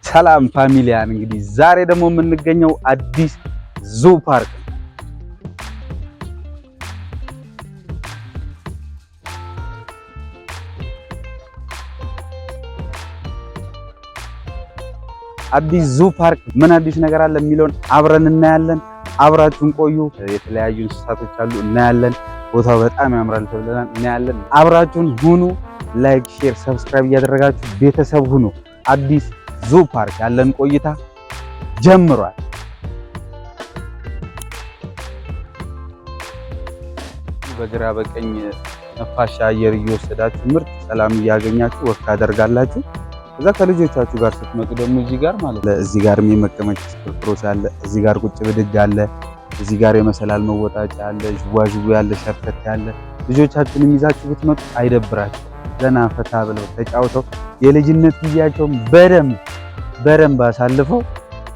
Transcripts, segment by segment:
ሰላም ፋሚሊያን እንግዲህ ዛሬ ደግሞ የምንገኘው አዲስ ዙ ፓርክ አዲስ ዙ ፓርክ ምን አዲስ ነገር አለ የሚለውን አብረን እናያለን። አብራችሁን ቆዩ። የተለያዩ እንስሳቶች አሉ እናያለን። ቦታው በጣም ያምራል ተብለናል እናያለን። አብራችሁን ሁኑ። ላይክ፣ ሼር፣ ሰብስክራይብ እያደረጋችሁ ቤተሰብ ሁኑ። አዲስ ዙ ፓርክ ያለን ቆይታ ጀምሯል። በግራ በቀኝ ነፋሻ አየር እየወሰዳችሁ ምርጥ ሰላም እያገኛችሁ ወክ ታደርጋላችሁ። እዛ ከልጆቻችሁ ጋር ስትመጡ ደግሞ እዚህ ጋር ማለት ነው እዚህ ጋር የሚመቀመጥ ፍሮሽ አለ፣ እዚህ ጋር ቁጭ ብድግ አለ፣ እዚህ ጋር የመሰላል መወጣጫ አለ፣ ዥዋዥዌ ያለ ሸርተት ያለ። ልጆቻችሁንም ይዛችሁ ብትመጡ አይደብራችሁ። ዘና ፈታ ብለው ተጫውተው የልጅነት ጊዜያቸውን በደንብ አሳልፈው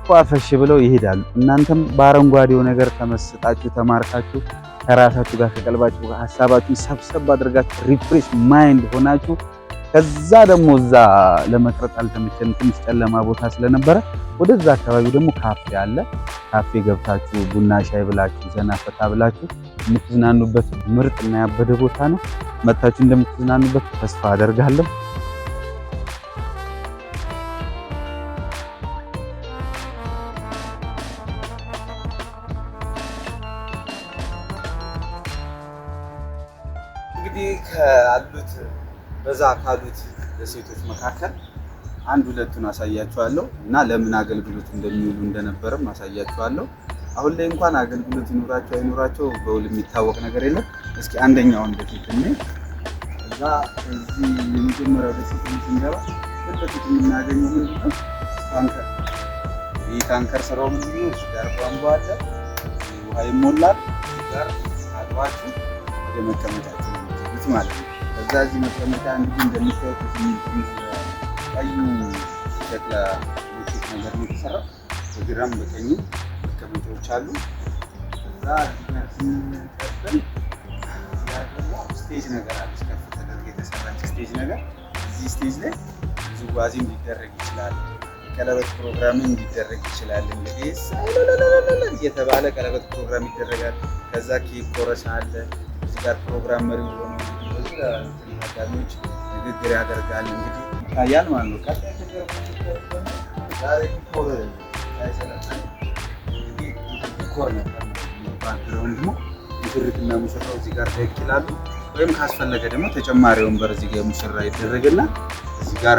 ፏፈሽ ብለው ይሄዳሉ። እናንተም በአረንጓዴው ነገር ተመስጣችሁ ተማርካችሁ ከራሳችሁ ጋር ከቀልባችሁ ጋር ሐሳባችሁን ሰብሰብ አድርጋችሁ ሪፍሬሽ ማይንድ ሆናችሁ ከዛ ደግሞ እዛ ለመቅረጽ አልተመቸንም፣ ትንሽ ጨለማ ቦታ ስለነበረ ወደዛ አካባቢ ደግሞ ካፌ አለ። ካፌ ገብታችሁ ቡና ሻይ ብላችሁ ዘና ፈታ ብላችሁ የምትዝናኑበት ምርጥ እና ያበደ ቦታ ነው። መታችሁ እንደምትዝናኑበት ተስፋ አደርጋለሁ። እንግዲህ በዛ ካሉት ለሴቶች መካከል አንድ ሁለቱን አሳያችኋለሁ እና ለምን አገልግሎት እንደሚውሉ እንደነበረም አሳያችኋለሁ። አሁን ላይ እንኳን አገልግሎት ይኖራቸው አይኖራቸው በውል የሚታወቅ ነገር የለም። እስኪ አንደኛውን በፊት እዛ እዚህ የመጀመሪያው በፊት ስንገባ በፊት የምናገኘው ምንድነው? ታንከር። ይህ ታንከር ስራው ምንድነው? እዚህ ጋር ቧንቧ አለ፣ ውሃ ይሞላል። እዚህ ጋር አጥባችሁ ወደ መቀመጫችሁ ነው ማለት ነው። ከዛ እዚህ መቀመጫ እንግዲህ እንደምታዩት ቀዩ ሸክላ ሎኬት ነገር ነው የተሰራው። በግራም በቀኙ መቀመጫዎች አሉ። ከዛ ስንቀጥል ስቴጅ ነገር አለ። ከፍ ተደርጎ የተሰራች ስቴጅ ነገር። እዚህ ስቴጅ ላይ ውዝዋዜም ሊደረግ ይችላል፣ ቀለበት ፕሮግራምም ሊደረግ ይችላል። እንግዲህ እየተባለ ቀለበት ፕሮግራም ይደረጋል። ከዛ ኬክ ቆረሳ አለ። እዚህ ጋር ፕሮግራም መሪው ሆኖ ታዳሚዎች ንግግር ያደርጋል። እንግዲህ ይታያል ማለት ነው። ዛሬ ዲኮር ነበር ባክግራውንድ ነው። ሙሽሪትና ሙሽራው እዚህ ጋር ደቅ ይላሉ። ወይም ካስፈለገ ደግሞ ተጨማሪ ወንበር እዚህ ጋር ሙሽራ ይደረግና እዚህ ጋር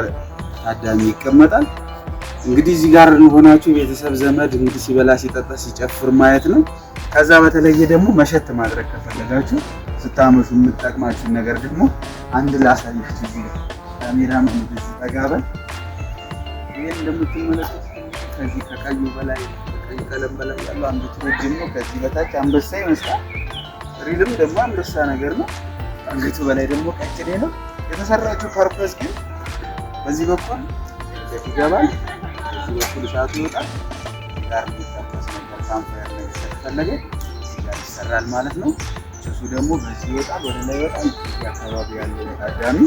ታዳሚ ይቀመጣል። እንግዲህ እዚህ ጋር ሆናችሁ ቤተሰብ ዘመድ እንግዲህ ሲበላ ሲጠጣ ሲጨፍር ማየት ነው። ከዛ በተለየ ደግሞ መሸት ማድረግ ከፈለጋችሁ ስታመሹ የምትጠቅማችሁ ነገር ደግሞ አንድ ላሳያችሁ። እዚህ ካሜራም እንደዚህ ተጋበል። ይሄን እንደምትመለከቱት ከዚህ ከቀዩ በላይ ከቀዩ ቀለም በላይ ያለው አንዱ ትረጅም ነው። ከዚህ በታች አንበሳ ይመስላል። ሪልም ደግሞ አንበሳ ነገር ነው። አንገቱ በላይ ደግሞ ቀጭኔ ነው። የተሰራችው ፐርፐስ ግን በዚህ በኩል ይገባል፣ በዚህ በኩል እሳቱ ይወጣል። ጋር ሊታፈስ ነበር ካምፓየር ላይ ተፈለገ ጋር ይሰራል ማለት ነው። እሱ ደግሞ በዚህ ይወጣል፣ ወደ ላይ ይወጣል። የአካባቢ ያለው ታዳሚ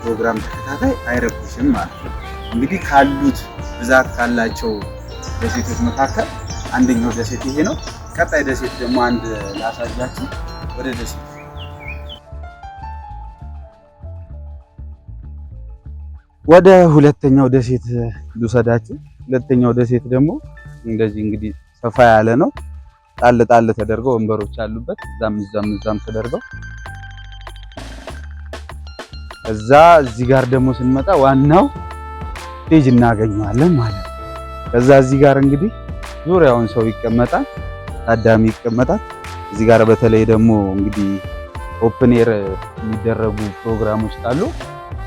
ፕሮግራም ተከታታይ አይረብሽም ማለት ነው። እንግዲህ ካሉት ብዛት ካላቸው ደሴቶች መካከል አንደኛው ደሴት ይሄ ነው። ቀጣይ ደሴት ደግሞ አንድ ላሳያችሁ። ወደ ደሴት ወደ ሁለተኛው ደሴት ልውሰዳችሁ። ሁለተኛው ደሴት ደግሞ እንደዚህ እንግዲህ ሰፋ ያለ ነው። ጣል ተደርገው ወንበሮች አሉበት። እዛም ተደርገው እዛ እዚህ ጋር ደግሞ ስንመጣ ዋናው ስቴጅ እናገኘዋለን ማለት ነው። ከዛ እዚህ ጋር እንግዲህ ዙሪያውን ሰው ይቀመጣል፣ ታዳሚ ይቀመጣል። እዚህ ጋር በተለይ ደግሞ እንግዲህ ኦፕን ኤር የሚደረጉ ፕሮግራሞች ካሉ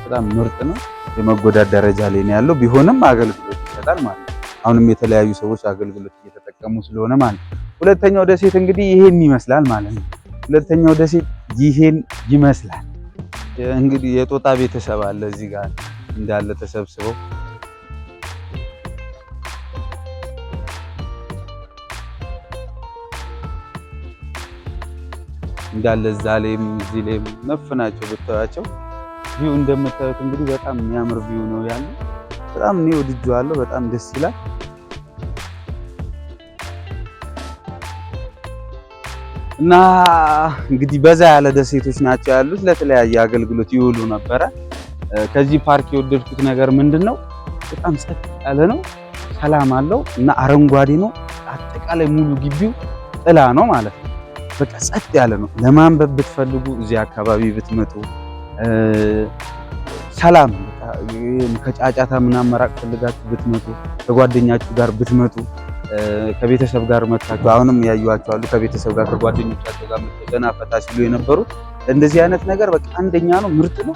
በጣም ምርጥ ነው። የመጎዳት ደረጃ ላይ ነው ያለው፣ ቢሆንም አገልግሎት ይሰጣል ማለት ነው። አሁንም የተለያዩ ሰዎች አገልግሎት እየተጠቀሙ ስለሆነ ማለት ነው። ሁለተኛው ደሴት እንግዲህ ይሄን ይመስላል ማለት ነው። ሁለተኛው ደሴት ይሄን ይመስላል። እንግዲህ የጦጣ ቤተሰብ አለ እዚህ ጋር እንዳለ ተሰብስበው እንዳለ እዛ ላይም እዚህ ላይም መፍናቸው ብታያቸው ቪው እንደምታዩት እንግዲህ በጣም የሚያምር ቪው ነው ያለው። በጣም እኔ ወድጄዋለሁ። በጣም ደስ ይላል። እና እንግዲህ በዛ ያለ ደሴቶች ናቸው ያሉት። ለተለያየ አገልግሎት ይውሉ ነበረ። ከዚህ ፓርክ የወደድኩት ነገር ምንድነው? በጣም ጸጥ ያለ ነው፣ ሰላም አለው እና አረንጓዴ ነው። አጠቃላይ ሙሉ ግቢው ጥላ ነው ማለት ነው። በቃ ጸጥ ያለ ነው። ለማንበብ ብትፈልጉ እዚህ አካባቢ ብትመጡ ሰላም፣ ከጫጫታ ምናምን መራቅ ፈልጋችሁ ብትመጡ፣ ከጓደኛችሁ ጋር ብትመጡ፣ ከቤተሰብ ጋር መጥታችሁ አሁንም ያዩዋችሁ አሉ ከቤተሰብ ጋር ከጓደኞቻቸው ጋር ዘና ፈታ ሲሉ የነበሩት እንደዚህ አይነት ነገር በቃ አንደኛ ነው፣ ምርጥ ነው።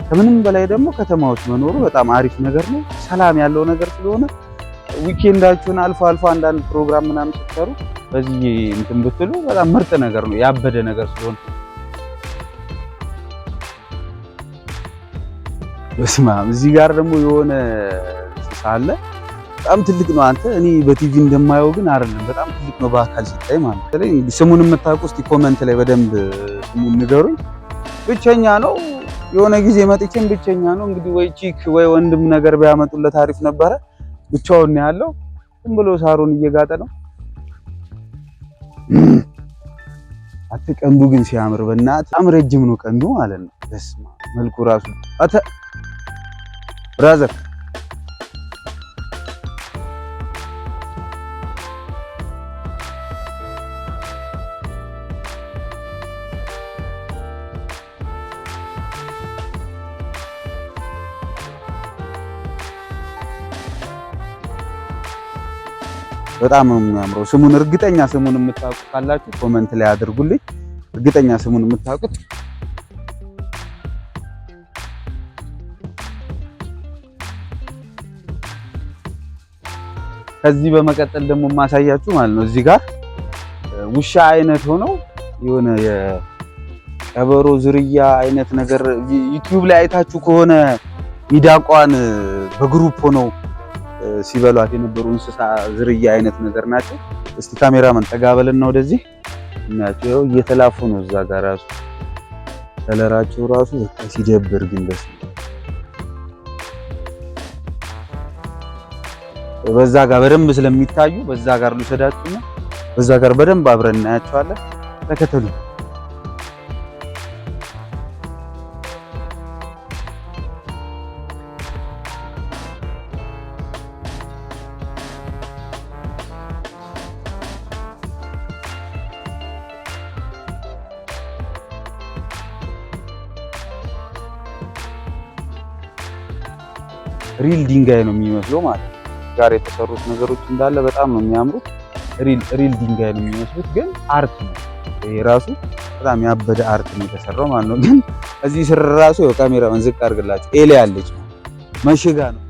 ከምንም በላይ ደግሞ ከተማዎች መኖሩ በጣም አሪፍ ነገር ነው። ሰላም ያለው ነገር ስለሆነ ዊኬንዳችሁን አልፎ አልፎ አንዳንድ ፕሮግራም ምናምን ስትሰሩ በዚህ እንትን ብትሉ በጣም ምርጥ ነገር ነው፣ ያበደ ነገር ስለሆነ። በስማ እዚህ ጋር ደግሞ የሆነ እንስሳ አለ። በጣም ትልቅ ነው። አንተ እኔ በቲቪ እንደማየው ግን አይደለም፣ በጣም ትልቅ ነው በአካል ሲታይ ማለት ነው። እንግዲህ ስሙን የምታውቁ እስቲ ኮመንት ላይ በደንብ ስሙን ንገሩኝ። ብቸኛ ነው። የሆነ ጊዜ መጥቼም ብቸኛ ነው። እንግዲህ ወይ ቺክ ወይ ወንድም ነገር ቢያመጡለት አሪፍ ነበረ። ብቻውን ያለው ዝም ብሎ ሳሩን እየጋጠ ነው። ቀንዱ ግን ሲያምር በእናትህ በጣም ረጅም ነው ቀንዱ ማለት ነው። በስማ መልኩ ራሱ አተ ብራዘር በጣም ነው የሚያምረው። ስሙን እርግጠኛ ስሙን የምታውቁ ካላችሁ ኮመንት ላይ አድርጉልኝ። እርግጠኛ ስሙን የምታውቁት ከዚህ በመቀጠል ደግሞ ማሳያችሁ ማለት ነው እዚህ ጋር ውሻ አይነት ሆኖ የሆነ የቀበሮ ዝርያ አይነት ነገር ዩቲዩብ ላይ አይታችሁ ከሆነ ሚዳቋን በግሩፕ ሆነው ሲበሏት የነበሩ እንስሳ ዝርያ አይነት ነገር ናቸው። እስቲ ካሜራማን ጠጋ በልና ወደዚህ እናያቸው። እየተላፉ ነው እዛ ጋር ራሱ ከለራቸው ራሱ ሲደብር ግን ደስ በዛ ጋር በደንብ ስለሚታዩ በዛ ጋር ልውሰዳችሁና በዛ ጋር በደንብ አብረን እናያቸዋለን። ተከተሉ። ሪል ድንጋይ ነው የሚመስለው ማለት ነው። ጋር የተሰሩት ነገሮች እንዳለ በጣም ነው የሚያምሩት። ሪል ድንጋይ ነው የሚመስሉት፣ ግን አርት ነው ይሄ ራሱ በጣም ያበደ አርት ነው የተሰራው ማለት ነው። ግን እዚህ ስር ራሱ ካሜራውን ዝቅ አድርግላችሁ ኤሊ ያለች መሽጋ ነው።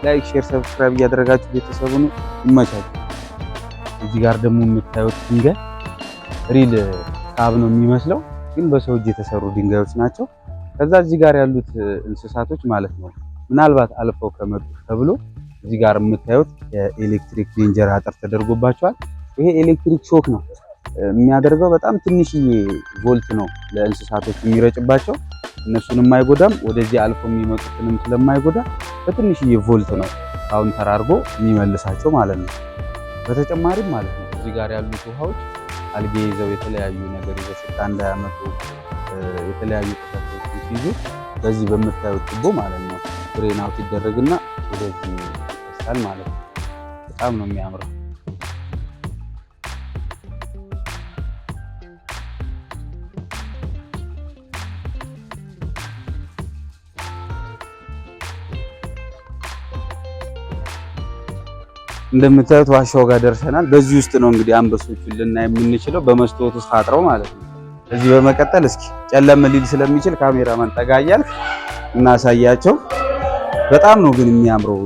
ላይክ፣ ሼር፣ ሰብስክራይብ እያደረጋችሁ ቤተሰቡን ይመቻችሁ። እዚህ ጋር ደግሞ የምታዩት ድንጋይ ሪል ካብ ነው የሚመስለው፣ ግን በሰው እጅ የተሰሩ ድንጋዮች ናቸው። ከዛ እዚህ ጋር ያሉት እንስሳቶች ማለት ነው ምናልባት አልፈው ከመጡ ተብሎ እዚህ ጋር የምታዩት የኤሌክትሪክ ዴንጀር አጥር ተደርጎባቸዋል። ይሄ ኤሌክትሪክ ሾክ ነው የሚያደርገው። በጣም ትንሽዬ ቮልት ነው ለእንስሳቶች የሚረጭባቸው፣ እነሱንም አይጎዳም። ወደዚህ አልፎ የሚመጡትንም ስለማይጎዳ በትንሽዬ ቮልት ነው ካውንተር አድርጎ የሚመልሳቸው ማለት ነው። በተጨማሪም ማለት ነው እዚህ ጋር ያሉት ውሃዎች አልጌ ይዘው የተለያዩ ነገር ይዘው ሽታ እንዳያመጡ የተለያዩ ተፈጥሮች ሲይዙ በዚህ በምታዩት ቱቦ ማለት ነው ድሬን አውት ይደረግና ወደዚህ ይፈሳል ማለት ነው። በጣም ነው የሚያምረው። እንደምታዩት ዋሻው ጋር ደርሰናል። በዚህ ውስጥ ነው እንግዲህ አንበሶቹን ልናይ የምንችለው በመስታወት ውስጥ ታጥረው ማለት ነው። ከዚህ በመቀጠል እስኪ ጨለም ሊል ስለሚችል ካሜራማን ጠጋ እያልክ እናሳያቸው። በጣም ነው ግን የሚያምረው።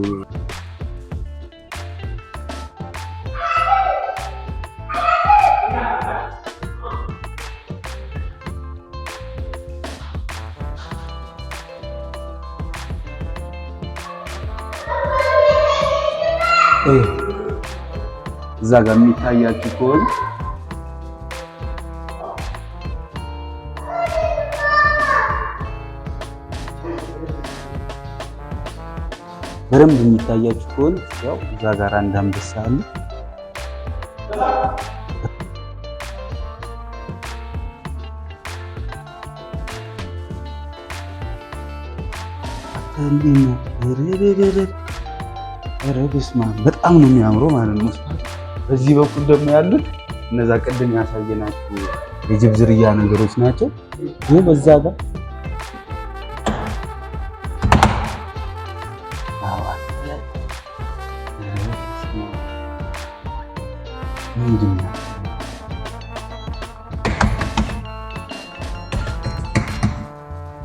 እዛ ጋር የሚታያችሁ ከሆነ በደንብ የሚታያችሁ ከሆነ ያው እዛ ጋር አንድ አንበሳ አለ። በጣም ነው የሚያምረው ማለት ነው። በዚህ በኩል ደግሞ ያሉት እነዛ ቅድም ያሳየናችሁ የጅብ ዝርያ ነገሮች ናቸው። ይህ በዛ ጋር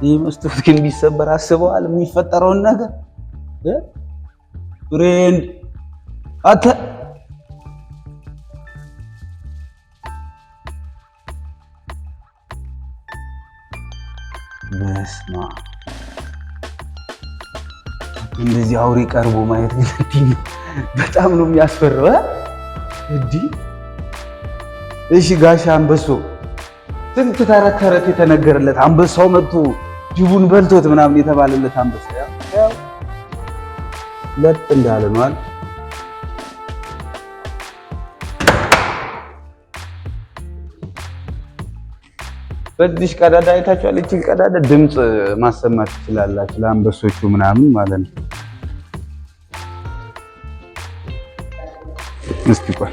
ይህ መስታወት ግን ቢሰበር አስበዋል የሚፈጠረውን ነገር ፍሬንድ አተ በስማ እንደዚህ አውሬ ቀርቦ ማየት ግን በጣም ነው የሚያስፈራው። እሺ ጋሻ አንበሶ ስንት ተረት ተረት የተነገረለት አንበሳው መጥቶ ጅቡን በልቶት ምናምን የተባለለት አንበሳ ያው ለጥ እንዳለ ነው አይደል? በዚህ ቀዳዳ አይታችኋል። እቺን ቀዳዳ ድምጽ ማሰማት ትችላላችሁ ለአንበሶቹ ምናምን ማለት ነው። እስቲ ቆይ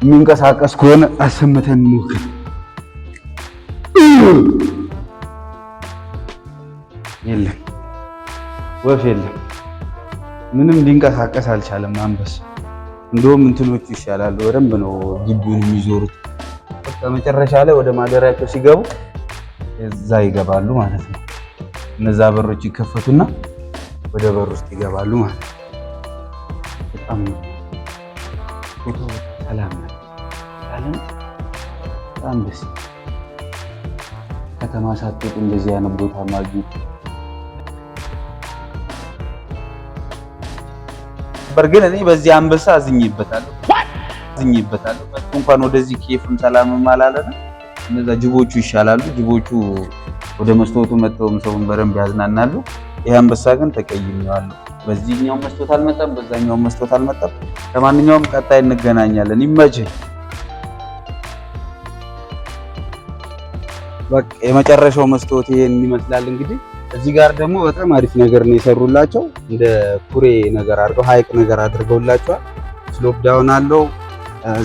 የሚንቀሳቀስ ከሆነ አሰምተን እንሞክር። የለም ወፍ የለም፣ ምንም ሊንቀሳቀስ አልቻለም አንበሳ። እንደውም እንትኖቹ ይሻላሉ፣ በደንብ ነው ግቢውን የሚዞሩት። በቃ መጨረሻ ላይ ወደ ማደሪያቸው ሲገቡ እዛ ይገባሉ ማለት ነው። እነዛ በሮች ይከፈቱና ወደ በር ውስጥ ይገባሉ ማለት ነው። በጣም ሰላም ነው። በጣም ደስ ከተማ ሳትወጡ እንደዚህ አይነት ቦታ ማግኘት በርግጥ እኔ በዚህ አንበሳ አዝኝበታለሁ። እንኳን ወደዚህ ኬፍም ሰላምም አላለና እነዛ ጅቦቹ ይሻላሉ። ጅቦቹ ወደ መስታወቱ መጥተውም ሰውን በደንብ ያዝናናሉ። ይሄ አንበሳ ግን ተቀይሜዋለሁ። በዚህኛው መስታወት አልመጣም፣ በዛኛው መስታወት አልመጣም። ለማንኛውም ቀጣይ እንገናኛለን። ይመችህ። በቃ የመጨረሻው መስታወት ይሄን ይመስላል። እንግዲህ እዚህ ጋር ደግሞ በጣም አሪፍ ነገር ነው የሰሩላቸው። እንደ ኩሬ ነገር አድርገው ሀይቅ ነገር አድርገውላቸዋል። ስሎፕ ዳውን አለው።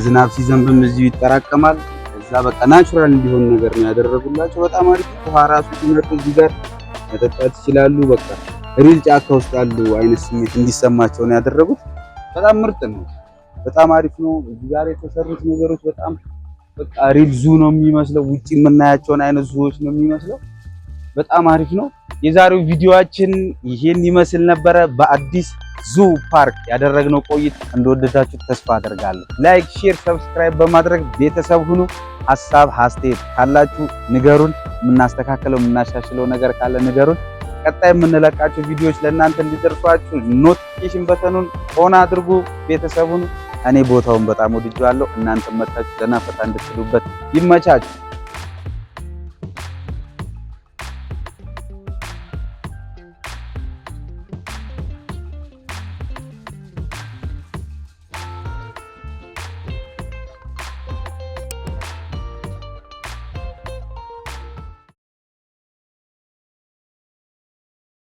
ዝናብ ሲዘንብም እዚሁ ይጠራቀማል። እዛ በቃ ናቹራል እንዲሆን ነገር ነው ያደረጉላቸው። በጣም አሪፍ ውሃ ራሱ ሲመጡ እዚህ ጋር መጠጣት ይችላሉ። በቃ ሪል ጫካ ውስጥ ያሉ አይነት ስሜት እንዲሰማቸው ነው ያደረጉት። በጣም ምርጥ ነው። በጣም አሪፍ ነው። እዚህ ጋር የተሰሩት ነገሮች በጣም በቃ ሪል ዙ ነው የሚመስለው። ውጪ የምናያቸውን አይነት ዙዎች ነው የሚመስለው። በጣም አሪፍ ነው። የዛሬው ቪዲዮአችን ይሄን ይመስል ነበረ። በአዲስ ዙ ፓርክ ያደረግነው ቆይታ እንደወደዳችሁ ተስፋ አደርጋለሁ። ላይክ፣ ሼር፣ ሰብስክራይብ በማድረግ ቤተሰብ ሁኑ። ሐሳብ አስተያየት ካላችሁ ንገሩን። የምናስተካክለው የምናሻሽለው ነገር ካለ ንገሩን። ቀጣይ የምንለቃቸው ቪዲዮዎች ለእናንተ እንዲደርሷችሁ ኖቲፊኬሽን በተኑን ኦን አድርጉ። ቤተሰብ ሁኑ። እኔ ቦታውን በጣም ወድጄዋለሁ። እናንተ መጣችሁ ዘና ፈታ እንድትሉበት ይመቻችሁ።